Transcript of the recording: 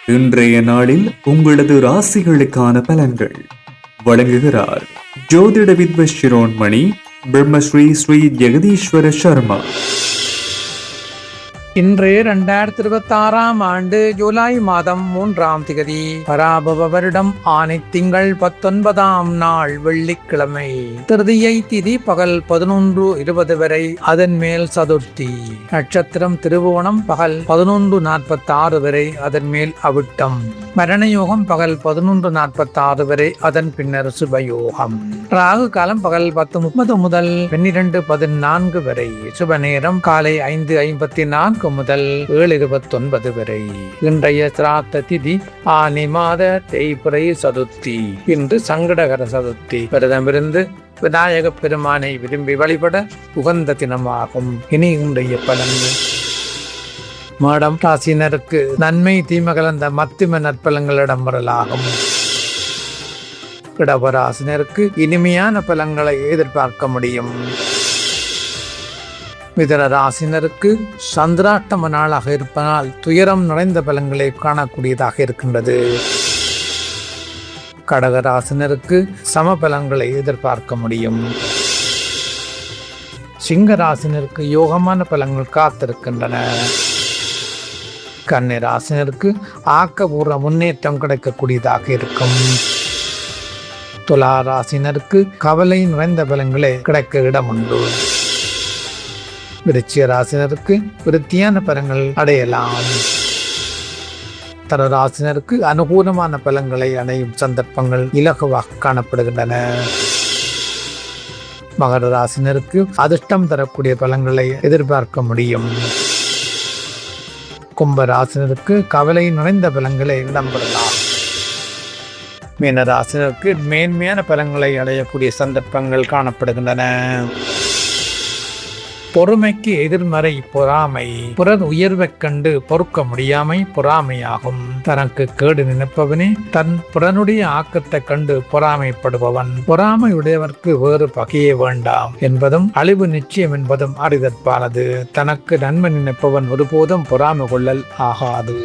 இன்றைய நாளில் உங்களது ராசிகளுக்கான பலன்கள் வழங்குகிறார் ஜோதிட வித்வத் சிரோன்மணி பிரம்மஸ்ரீ ஸ்ரீ ஜெகதீஸ்வர சர்மா. இன்று 2026 ஆண்டு ஜூலை மாதம் 3ஆம் திகதி பராபவ வருடம் ஆணி திங்கள் 19ஆம் நாள் வெள்ளிக்கிழமை. திருதியை திதி பகல் 11:20 வரை, அதன் மேல் சதுர்த்தி. நட்சத்திரம் திருவோணம் பகல் 11:46 வரை, அதன் மேல் அவிட்டம். மரணயோகம் பகல் 11:46 வரை, அதன் பின்னர் சுபயோகம். ராகு காலம் பகல் 10:30 முதல் 12:14 வரை. சுப நேரம் காலை 5:54 முதல் 7:29 வரை. இன்றைய சிராத்த திதி ஆனி மாத தேய்பிறை சதுர்த்தி. இன்று சங்கடகர சதுர்த்தி. விரதமிருந்து விநாயக பெருமானை விரும்பி வழிபட உகந்த தினமாகும். இனி இன்றைய பலன்கள். மேடம் ராசினருக்கு நன்மை தீமை கலந்த மத்திம நற்பலங்களிடம் வரலாகும். இடவராசினருக்கு இனிமையான பலன்களை எதிர்பார்க்க முடியும். மிதுன ராசினருக்கு சந்திராட்டம நாளாக இருப்பதால் துயரம் நிறைந்த பலன்களை காணக்கூடியதாக இருக்கின்றது. கடகராசினருக்கு சம பலன்களை எதிர்பார்க்க முடியும். சிங்கராசினருக்கு யோகமான பலன்கள் காத்திருக்கின்றன. கன்னிராசினருக்கு ஆக்கபூர்வ முன்னேற்றம் கிடைக்கக்கூடியதாக இருக்கும். துலா ராசினருக்கு கவலை நிறைந்த பலன்களே கிடைக்க இடம் உண்டு. விருச்சிக ராசினருக்கு விருத்தியான பலன்கள் அடையலாம். தனுராசினருக்கு அனுகூலமான பலன்களை அடையும் சந்தர்ப்பங்கள் இலகுவாக காணப்படுகின்றன. மகர ராசினருக்கு அதிர்ஷ்டம் தரக்கூடிய பலன்களை எதிர்பார்க்க முடியும். கும்ப ராசினருக்கு கவலை நிறைந்த பலன்களை இடம்பெறலாம். மீன ராசினருக்கு மேன்மையான பலன்களை அடையக்கூடிய சந்தர்ப்பங்கள் காணப்படுகின்றன. பொறுமைக்கு எதிர்மறை பொறாமை. பிறர் உயர்வைக் கண்டு பொறுக்க முடியாமை பொறாமையாகும். தனக்கு கேடு நினைப்பவனே தன் பிறனுடைய ஆக்கத்தை கண்டு பொறாமைப்படுபவன். பொறாமையுடையவர்க்கு வேறு பகையே வேண்டாம் என்பதும் அழிவு நிச்சயம் என்பதும் அறிதற்பானது. தனக்கு நன்மை நினைப்பவன் ஒருபோதும் பொறாமை கொள்ளல் ஆகாது.